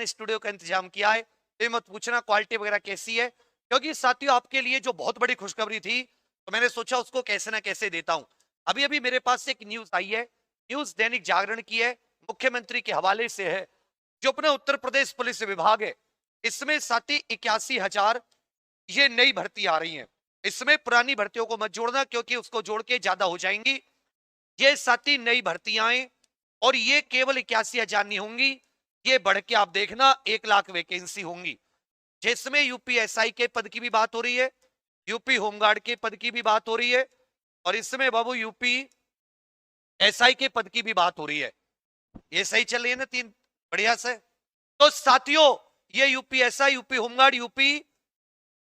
मैंने स्टूडियो का इंतजाम किया है, तो मत पूछना क्वालिटी वगैरह कैसी है, क्योंकि साथियों आपके लिए जो बहुत बड़ी खुशखबरी थी, तो मैंने सोचा उसको कैसे ना कैसे देता हूं। अभी अभी मेरे पास एक न्यूज आई है, न्यूज दैनिक जागरण की है, मुख्यमंत्री के हवाले से है। जो अपना उत्तर प्रदेश पुलिस विभाग है, इसमें साथी 81,000 ये नई भर्ती आ रही है। इसमें पुरानी भर्तियों को मत जोड़ना, क्योंकि उसको जोड़ के ज्यादा हो जाएंगी। ये साथी नई भर्तियां हैं, और ये केवल 81,000 नहीं होंगी, ये बढ़ के आप देखना 1 लाख वैकेंसी होंगी, जिसमें यूपीएसआई के पद की भी बात हो रही है, यूपी होमगार्ड के पद की भी बात हो रही है, और इसमें बाबू यूपी एसआई के पद की भी बात हो रही है। ये सही चल रही है ना, 3 बढ़िया से। तो साथियों ये यूपीएसआई, यूपी होमगार्ड, यूपी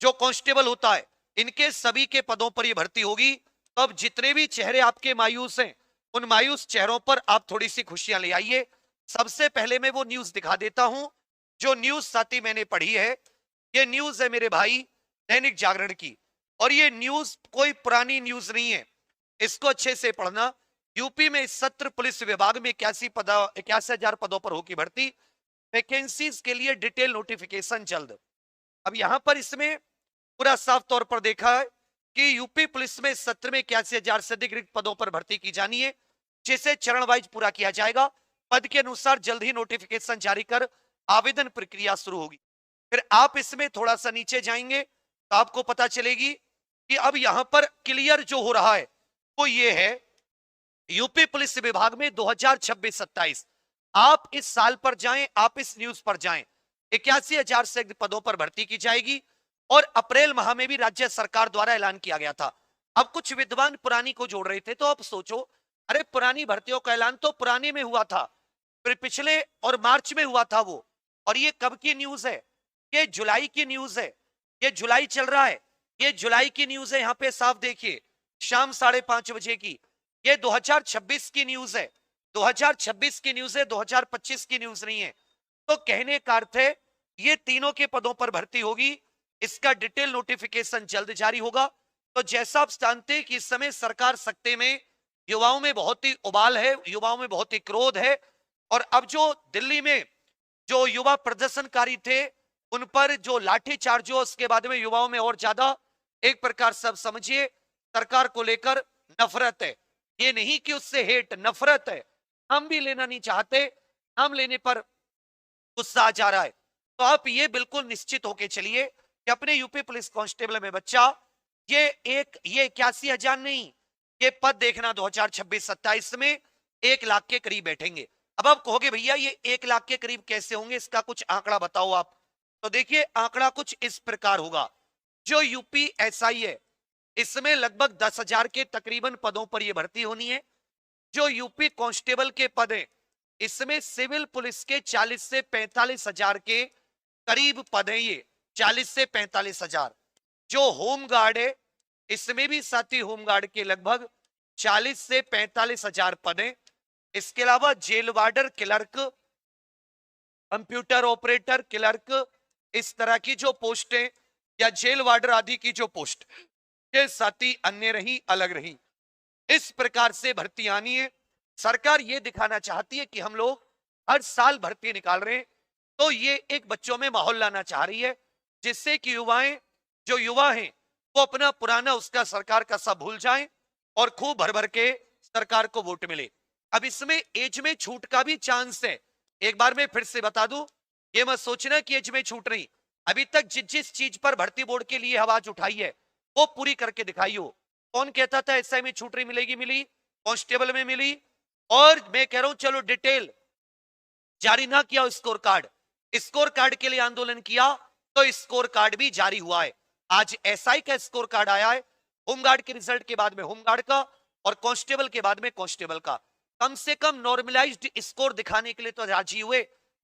जो कांस्टेबल होता है, इनके सभी के पदों पर ये भर्ती होगी। तो अब जितने भी चेहरे आपके मायूस हैं, उन मायूस चेहरों पर आप थोड़ी सी खुशियां ले आइए। सबसे पहले मैं वो न्यूज दिखा देता हूं, जो न्यूज साथी मैंने पढ़ी है। ये न्यूज है मेरे भाई दैनिक जागरण की, और ये न्यूज कोई पुरानी न्यूज नहीं है, इसको अच्छे से पढ़ना। यूपी में इस सत्र पुलिस विभाग में 81,000 पदों पर होगी भर्ती। वैकेंसीज के लिए डिटेल नोटिफिकेशन जल्द। अब यहां पर इसमें पूरा साफ तौर पर देखा है कि यूपी पुलिस में सत्र में 81,000 से अधिक रिक्त पदों पर भर्ती की जानी है, जिसे चरण वाइज पूरा किया जाएगा। पद के अनुसार जल्द ही नोटिफिकेशन जारी कर आवेदन प्रक्रिया शुरू होगी। फिर आप इसमें थोड़ा सा नीचे जाएंगे तो आपको पता चलेगी कि अब यहां पर क्लियर जो हो रहा है वो ये है, यूपी पुलिस विभाग में 2026-27 आप इस साल पर जाएं, आप इस न्यूज पर जाएं, 81,000 से अधिक पदों पर भर्ती की जाएगी। और अप्रैल माह में भी राज्य सरकार द्वारा ऐलान किया गया था। अब कुछ विद्वान पुरानी को जोड़ रहे थे, तो आप सोचो, अरे पुरानी भर्तियों का ऐलान तो पुराने में हुआ था, फिर पिछले और मार्च में हुआ था वो, और ये कब की न्यूज है? ये जुलाई की न्यूज है, ये जुलाई चल रहा है, ये जुलाई की न्यूज है। यहां पे साफ देखिए, शाम 5:30 बजे की। ये 2026 की न्यूज है, 2026 की न्यूज है, 2025 की न्यूज नहीं है। तो कहने का अर्थ है ये तीनों के पदों पर भर्ती होगी। इसका डिटेल नोटिफिकेशन जल्द जारी होगा। तो जैसा आप जानते हैं कि इस समय सरकार सत्ते में, युवाओं में बहुत ही उबाल है, युवाओं में बहुत ही क्रोध है, और अब जो दिल्ली में जो युवा प्रदर्शनकारी थे उन पर जो लाठीचार्ज हो, उसके बाद में युवाओं में और ज्यादा एक प्रकार सब समझिए सरकार को लेकर नफरत है। ये नहीं कि उससे हेट, नफरत है। हम भी लेना नहीं चाहते, हम लेने पर गुस्सा आ जा रहा है। तो आप ये बिल्कुल निश्चित होके चलिए कि अपने यूपी पुलिस कांस्टेबल में बच्चा, ये 81,000 नहीं, ये पद देखना 2026-27 में 1 लाख के करीब बैठेंगे। अब आप कहोगे भैया ये 1 लाख के करीब कैसे होंगे, इसका कुछ आंकड़ा बताओ आप। तो देखिए आंकड़ा कुछ इस प्रकार होगा। जो यूपी एसआई है, इसमें लगभग 10,000 के तकरीबन पदों पर यह भर्ती होनी है। जो यूपी कांस्टेबल के पद है, इसमें सिविल पुलिस के 40 से 45,000 के करीब पद हैं, ये 40 से 45,000। जो होमगार्ड है, इसमें भी साथी होमगार्ड के लगभग 40 से 45,000 पद हैं। इसके अलावा jail warder, clerk, computer operator, clerk, इस तरह की जो पोस्ट है, या जेल वार्डर आदि की जो पोस्ट, ये साथी अन्य रही, अलग रही। इस प्रकार से भर्ती आनी है। सरकार ये दिखाना चाहती है कि हम लोग हर साल भर्ती निकाल रहे हैं, तो ये एक बच्चों में माहौल लाना चाह रही है, जिससे कि युवाएं, जो युवा हैं, वो अपना पुराना उसका सरकार का सब भूल जाएं और खूब भर भर के सरकार को वोट मिले। अब इसमें एज में छूट का भी चांस है। एक बार मैं फिर से बता दूं, ये मत सोचना कि एज में छूट नहीं। अभी तक जिस जिस चीज पर भर्ती बोर्ड के लिए आवाज उठाई है वो पूरी करके दिखाई हो। कौन कहता था एसआई में छूट नहीं मिलेगी, मिली, कांस्टेबल में मिली, और मैं कह रहा हूं चलो डिटेल जारी ना किया स्कोर कार्ड, स्कोर कार्ड के लिए आंदोलन किया तो स्कोर कार्ड भी जारी हुआ है। आज एसआई का स्कोर कार्ड आया है, होमगार्ड के रिजल्ट के बाद में होमगार्ड का, और कांस्टेबल के बाद में कांस्टेबल का। कम से कम नॉर्मलाइज्ड स्कोर दिखाने के लिए तो राजी हुए,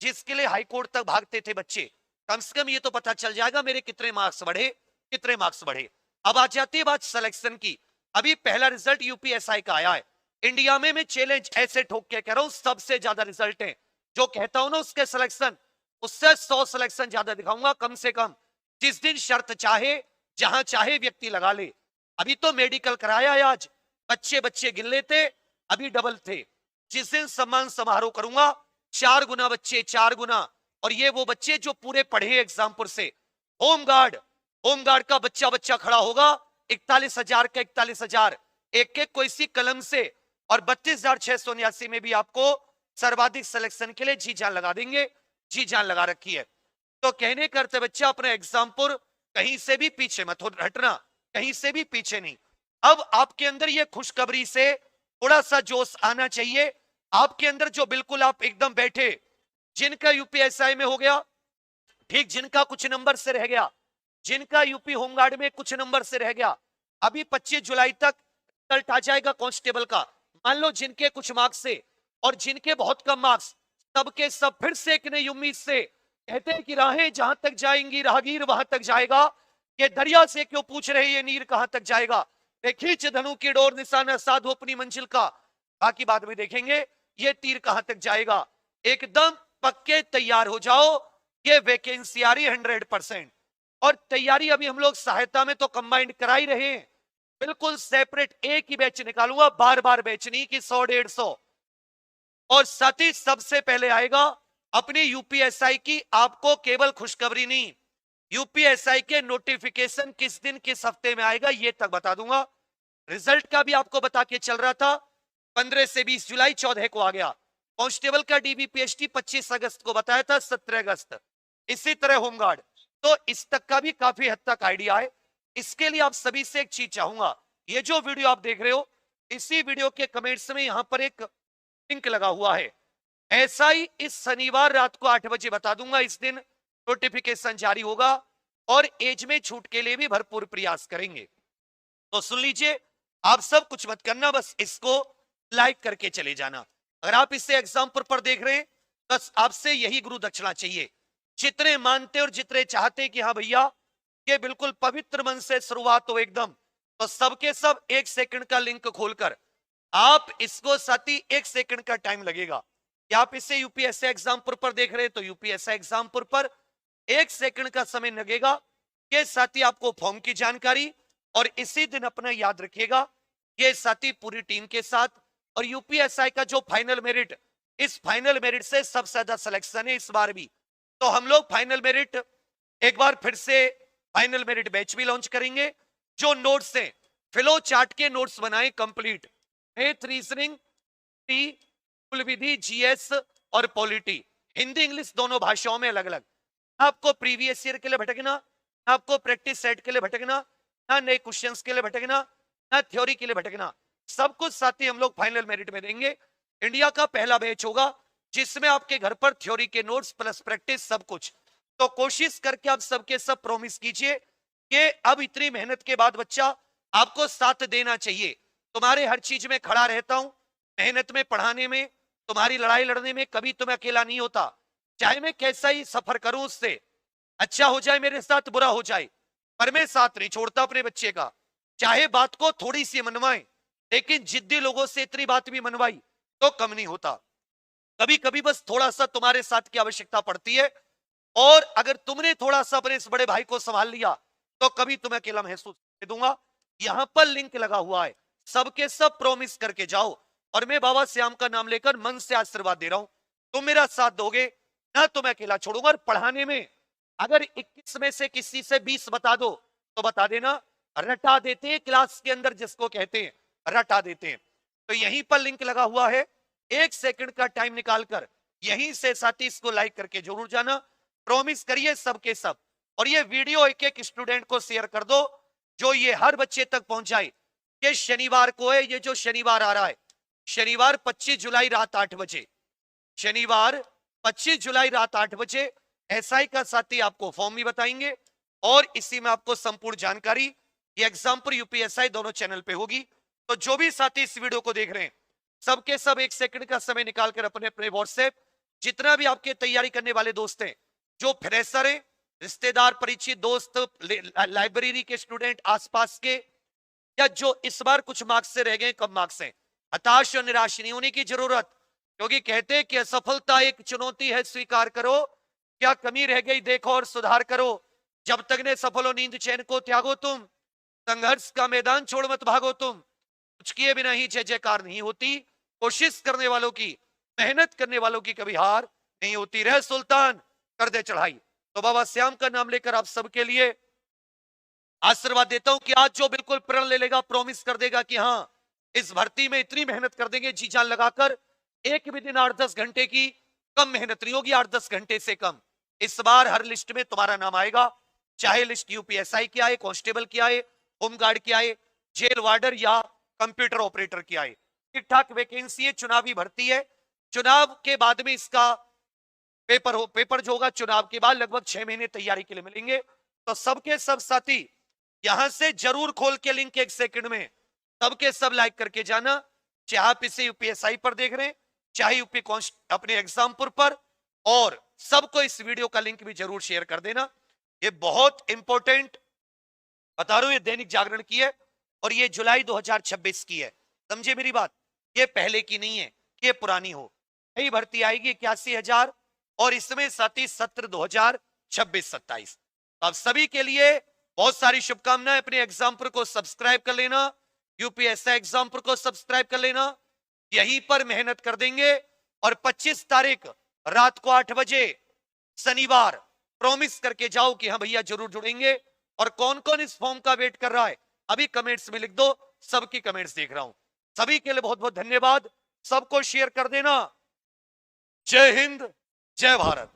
जिसके लिए हाईकोर्ट तक भागते थे बच्चे। कम से कम ये तो पता चल जाएगा मेरे कितने मार्क्स बढ़े, कितने मार्क्स बढ़े। अब आ जाती है बात सिलेक्शन की। अभी पहला रिजल्ट यूपीएसआई का आया है। इंडिया में मैं चैलेंज ऐसे ठोक के कह रहा हूं, सबसे ज्यादा रिजल्ट है जो कहता हूं ना उसके सिलेक्शन, उससे 100 सिलेक्शन ज्यादा दिखाऊंगा कम से कम। जिस दिन शर्त चाहे, जहां चाहे व्यक्ति लगा ले। अभी तो मेडिकल कराया है, आज बच्चे बच्चे गिन लेते, अभी डबल थे। जिस दिन सम्मान समारोह करूंगा, 4 गुना बच्चे, 4 गुना और ये वो बच्चे जो पूरे पढ़े एग्जामपुर से। होमगार्ड, होमगार्ड का बच्चा बच्चा खड़ा होगा 41,000 का 41,000 एक एक को इसी कलम से, और 32,679 में भी आपको सर्वाधिक सिलेक्शन के लिए जी जान लगा देंगे, जी जान लगा रखी है। तो कहने करते बच्चा अपने एग्जामपुर कहीं से भी पीछे मत हटना, कहीं से भी पीछे नहीं। अब आपके अंदर ये खुशखबरी से थोड़ा सा जोश आना चाहिए आपके अंदर, जो बिल्कुल आप एकदम बैठे, जिनका यूपीएसआई में हो गया ठीक, जिनका कुछ नंबर से रह गया, जिनका यूपी होमगार्ड में कुछ नंबर से रह गया, अभी 25 जुलाई तक रिजल्ट आ जाएगा कांस्टेबल का। मान लो जिनके कुछ मार्क्स से और जिनके बहुत कम मार्क्स, सबके सब फिर से एक नई उम्मीद से कहते हैं कि राहें जहां तक जाएंगी राहगीर वहां तक जाएगा, ये दरिया से क्यों पूछ रहे ये नीर कहां तक जाएगा, खींच धनु की डोर निशाना साधो अपनी मंजिल का, बाकी बाद में देखेंगे ये तीर कहां तक जाएगा। एकदम पक्के तैयार हो जाओ, ये वैकेंसी आ रही 100%। और तैयारी अभी हम लोग सहायता में तो कंबाइंड करा ही रहे हैं, बिल्कुल सेपरेट एक ही बैच निकालूंगा, बार बार बैच नहीं कि 100-150। और साथ ही सबसे पहले आएगा अपनी यूपीएसआई की, आपको केवल खुशखबरी नहीं, यूपीएसआई के नोटिफिकेशन किस दिन किस हफ्ते में आएगा ये तक बता दूंगा। रिजल्ट का भी आपको बता के चल रहा था, 15 से 20 जुलाई 14 को आ गया। कांस्टेबल का डीबीपीएसटी 25 अगस्त को बताया था, 17 अगस्त। इसी तरह होमगार्ड, तो इस तक का भी काफी हद तक आइडिया है। इसके लिए आप सभी से एक चीज चाहूंगा, ये जो वीडियो आप देख रहे हो, इसी वीडियो के कमेंट्स में यहां पर एक लिंक लगा हुआ है, ऐसा ही इस शनिवार रात को 8 बजे बता दूंगा, इस दिन नोटिफिकेशन जारी होगा और एज में छूट के लिए भी भरपूर प्रयास करेंगे। तो सुन लीजिए, आप सब कुछ मत करना, बस इसको लाइक करके चले जाना। अगर आप इसे एग्जाम्पल पर देख रहे हैं, बस आपसे यही गुरु दक्षिणा चाहिए, जितने मानते और जितने चाहते कि हाँ भैया ये बिल्कुल पवित्र मन से शुरुआत हो एकदम, तो सबके सब 1 सेकंड का लिंक खोलकर आप इसको, साथी 1 सेकंड का टाइम लगेगा कि आप इसे यूपीएससी एग्जाम्पल पर देख रहे हैं तो यूपीएससी एग्जाम्पल पर 1 सेकंड का समय लगेगा। ये साथी आपको फॉर्म की जानकारी और इसी दिन अपना याद रखिएगा, ये साथी पूरी टीम के साथ, और यूपीएसआई का जो फाइनल मेरिट, इस फाइनल मेरिट से सबसे ज्यादा सिलेक्शन है इस बार भी। तो हम लोग फाइनल मेरिट एक बार फिर से फाइनल मेरिट बैच भी लॉन्च करेंगे। जो नोट्स हैं, फ्लो चार्ट के नोट्स बनाए कंप्लीट, मैथ रीजनिंग, कुल विधि, जीएस और पॉलिटी, हिंदी इंग्लिश दोनों भाषाओं में अलग अलग। आपको प्रीवियस ईयर के लिए भटकना, आपको प्रैक्टिस सेट के लिए भटकना, ना नए क्वेश्चंस के लिए भटकना, ना थ्योरी के लिए भटकना, सब कुछ साथ ही हम लोग फाइनल मेरिट में देंगे। इंडिया का पहला बैच होगा जिसमें आपके घर पर थ्योरी के नोट्स प्लस प्रैक्टिस सब कुछ। तो कोशिश करके आप सबके सब प्रॉमिस कीजिए कि अब इतनी मेहनत के बाद बच्चा आपको साथ देना चाहिए, तुम्हारे हर चीज में खड़ा रहता हूं, मेहनत में, पढ़ाने में, तुम्हारी लड़ाई लड़ने में कभी तुम अकेला नहीं होता, चाहे मैं कैसा ही सफर करूं, उससे अच्छा हो जाए मेरे साथ, बुरा हो जाए, पर मैं साथ नहीं छोड़ता अपने बच्चे का, चाहे बात को थोड़ी सी मनवाएं, लेकिन जिद्दी लोगों से इतनी बात भी मनवाई तो कम नहीं होता। कभी कभी बस थोड़ा सा तुम्हारे साथ की आवश्यकता पड़ती है, और अगर तुमने थोड़ा सा अपने इस बड़े भाई को संभाल लिया तो कभी तुम्हें अकेला महसूस नहीं दूंगा। यहां पर लिंक लगा हुआ है, सबके सब प्रॉमिस करके जाओ, और मैं बाबा श्याम का नाम लेकर मन से आशीर्वाद दे रहा हूं, तुम मेरा साथ दोगे ना तो मैं अकेला छोड़ूंगा। और पढ़ाने में अगर 21 में से किसी से 20 बता दो तो बता देना, रटा देते हैं क्लास के अंदर, जिसको कहते हैं रटा देते हैं। तो यहीं पर लिंक लगा हुआ है, 1 सेकंड का टाइम निकालकर यहीं से साथी इसको लाइक करके जरूर जाना, प्रॉमिस करिए सबके सब। और ये वीडियो एक एक स्टूडेंट को शेयर कर दो, जो ये हर बच्चे तक पहुंच जाए। ये शनिवार को है, ये जो शनिवार आ रहा है, शनिवार 25 जुलाई रात 8 बजे, शनिवार 25 जुलाई रात 8 बजे एसआई का साथी आपको फॉर्म भी बताएंगे, और इसी में आपको संपूर्ण जानकारी ये एग्जाम्पल यूपीएसआई दोनों चैनल पे होगी। तो जो भी साथी इस वीडियो को देख रहे हैं, सबके सब 1 सेकंड का समय निकालकर अपने अपने व्हाट्सएप, जितना भी आपके तैयारी करने वाले दोस्त हैं, जो फ्रेशर हैं, रिश्तेदार, परिचित, दोस्त, लाइब्रेरी के स्टूडेंट आसपास के, या जो इस बार कुछ मार्क्स से रह गए, कम मार्क्स हैं, हताश और निराश नहीं होने की जरूरत, क्योंकि कहते हैं कि असफलता एक चुनौती है, स्वीकार करो, क्या कमी रह गई देखो और सुधार करो, जब तक ने सफल हो नींद चैन को त्यागो तुम, संघर्ष का मैदान छोड़ मत भागो तुम, कुछ किए बिना ही जय जयकार नहीं होती, कोशिश करने वालों की, मेहनत करने वालों की कभी हार नहीं होती। रह सुल्तान, कर दे चढ़ाई। तो बाबा श्याम का नाम लेकर आप सबके लिए आशीर्वाद देता हूं कि आज जो बिल्कुल प्रण ले लेगा, प्रॉमिस कर देगा कि हाँ इस भर्ती में इतनी मेहनत कर देंगे जी जान लगाकर, एक भी दिन 8-10 घंटे की कम मेहनत नहीं होगी, 8-10 घंटे से कम। इस बार हर लिस्ट में तुम्हारा नाम आएगा, चाहे लिस्ट यूपीएसआई की आए, कांस्टेबल की आए, होमगार्ड की आए, जेल वार्डर या कंप्यूटर ऑपरेटर की आए। ठीक ठाक वैकेंसी है, चुनावी भर्ती है। चुनाव के बाद में इसका पेपर जो होगा चुनाव के बाद लगभग 6 महीने तैयारी के लिए मिलेंगे। तो सबके सब साथी यहां से जरूर खोल के लिंक 1 सेकंड में सबके सब लाइक करके जाना, चाहे आप इसे यूपीएसआई पर देख रहे हैं, चाहे यूपी अपने एग्जामपुर पर, और सबको इस वीडियो का लिंक भी जरूर शेयर कर देना। ये बहुत इंपॉर्टेंट बता रहा हूं, ये दैनिक जागरण की है और ये जुलाई 2026 की है। समझे मेरी बात, ये पहले की नहीं है, ये पुरानी हो। नई भर्ती आएगी 81,000 और इसमें साथी सत्र 2026-27। तो आप सभी के लिए बहुत सारी शुभकामनाएं। अपने एग्जामपुर को सब्सक्राइब कर लेना, यूपीएससी एग्जामपुर को सब्सक्राइब कर लेना, यहीं पर मेहनत कर देंगे और 25 तारीख रात को 8 बजे शनिवार प्रॉमिस करके जाओ कि हाँ भैया जरूर जुड़ेंगे। और कौन कौन इस फॉर्म का वेट कर रहा है अभी कमेंट्स में लिख दो, सबकी कमेंट्स देख रहा हूं। सभी के लिए बहुत बहुत धन्यवाद, सबको शेयर कर देना। जय हिंद, जय भारत।